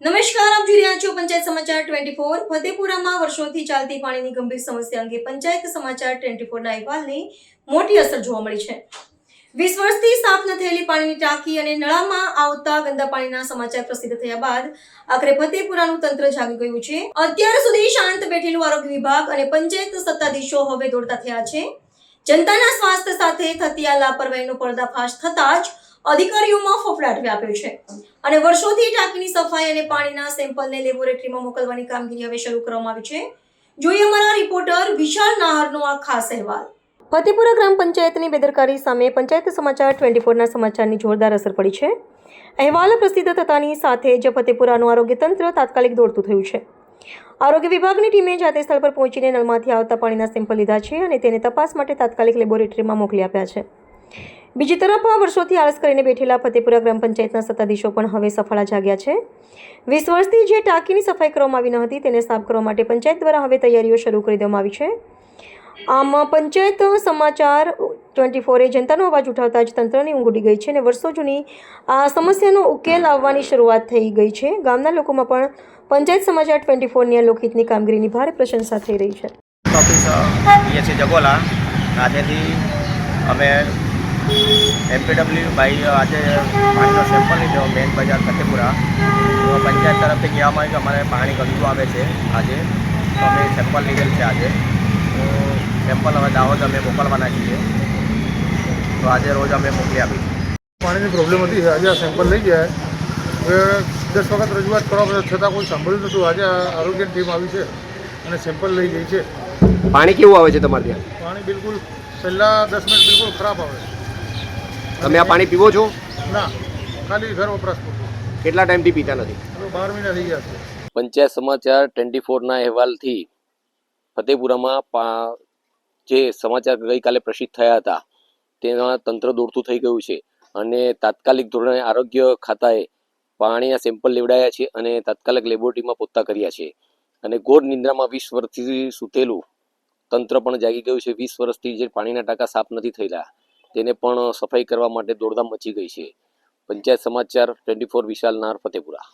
નમસ્કાર, આપ જોઈ રહ્યા છો પંચાયત સમાચાર 24। ફતેપુરામાં વર્ષોથી ચાલતી પાણીની ગંભીર સમસ્યા અંગે પંચાયત સમાચાર 24ના અહેવાલની મોટી અસર જોવા મળી છે। 20 વર્ષથી સાફ ન થયેલી પાણીની ટાંકી અને નળામાં આવતા ગંદા પાણીના સમાચાર પ્રસિદ્ધ થયા બાદ આખરે ફતેપુરાનું તંત્ર જાગી ગયું છે। અત્યાર સુધી શાંત બેઠેલું આરોગ્ય વિભાગ અને પંચાયત સત્તાધીશો હવે દોડતા થયા છે। જનતાના સ્વાસ્થ્ય સાથે થતી આ લાપરવાહીનો પર્દાફાશ થતા જ અધિકારીઓમાં ફફડાટ વ્યાપ્યો છે અને વર્ષોથી ટાંકીની સફાઈ અને પાણીના સેમ્પલને લેબોરેટરીમાં મોકલવાની કામગીરી હવે શરૂ કરવામાં આવી છે। જોઈએ અમારા રિપોર્ટર વિશાલ નાહરનો આ ખાસ અહેવાલ। ફતેપુરા ગ્રામ પંચાયતની બેદરકારી સામે પંચાયત સમાચાર 24ના સમાચારની જોરદાર અસર પડી છે। અહેવાલ પ્રસિદ્ધ થતાની સાથે જ ફતેપુરાનું આરોગ્ય તંત્ર તાત્કાલિક દોડતું થયું છે। આરોગ્ય વિભાગની ટીમે જાતે સ્થળ પર પહોંચીને નળમાંથી આવતા પાણીના સેમ્પલ લીધા છે અને તેને તપાસ માટે તાત્કાલિક લેબોરેટરીમાં મોકલી આપ્યા છે। બીજી તરફ વર્ષોથી આળસ કરીને બેઠેલા ફતેપુરા ગ્રામ પંચાયતના સત્તાધીશો પણ હવે સફળા જાગ્યા છે। 20 વર્ષથી જે ટાંકીની સફાઈ કરવામાં આવી ન હતી તેને સાફ કરવા માટે પંચાયત દ્વારા હવે તૈયારીઓ શરૂ કરી દેવામાં આવી છે। આમ પંચાયત સમાચાર 24એ જનતાનો અવાજ ઉઠાવતા જ તંત્રની ઊંઘ ઉડી ગઈ છે અને વર્ષો જૂની આ સમસ્યાનો ઉકેલ આવવાની શરૂઆત થઈ ગઈ છે। ગામના લોકોમાં પણ પંચાયત સમાચાર 24ની આ લોકહિતની કામગીરીની ભારે પ્રશંસા થઈ રહી છે। ઓફિસ જગોલા આજેથી અમે એમપીડબ્લ્યુ ભાઈ આજે પાણીનો સેમ્પલ લીધો મેન બજાર ફતેપુરા। તો પંચાયત તરફથી કહેવામાં આવ્યું કે અમારે પાણી ગંદુ આવે છે આજે, તો અમે સેમ્પલ લીધેલ છે આજે। તો સેમ્પલ હવે દાહોદ અમે મોકલવાના છીએ, તો આજે રોજ અમે મોકલી આપીશું। પાણીની પ્રોબ્લેમ હતી, આજે આ સેમ્પલ લઈ ગયા। હવે 10 વખત રજૂઆત કરવા છતાં કોઈ સાંભળ્યું નહોતું। આજે આરોગ્યની ટીમ આવી છે અને સેમ્પલ લઈ ગઈ છે। પાણી કેવું આવે છે તમારે ત્યાં? પાણી બિલકુલ પહેલાં 10 મિનિટ બિલકુલ ખરાબ આવે। તમે આ પાણી પીવો છો? ના, ખાલી ઘર વપરાશ પૂરતું। કેટલા ટાઈમથી પીતા નથી? હવે 12 મહિના થઈ ગયા છે। પંચાયત સમાચાર 24ના અહેવાલથી ફતેપુરામાં જે સમાચાર ગઈકાલે પ્રસિદ્ધ થયા હતા તેના તંત્ર દોડતું થઈ ગયું છે અને તાત્કાલિક ધોરણે આરોગ્ય ખાતાએ પાણીના સેમ્પલ લેવડાયા છે અને તાત્કાલિક લેબોરેટરીમાં પોતા કર્યા છે અને ઘોર નિંદ્રામાં 20 વર્ષથી સૂતેલું તંત્ર પણ જાગી ગયું છે। 20 વર્ષથી જે પાણીના ટાંકા સાફ નથી થયેલા તેને પણ સફાઈ કરવા માટે દોડધામ મચી ગઈ છે। પંચાયત સમાચાર 24 વિશાલ નાહર, ફતેપુરા।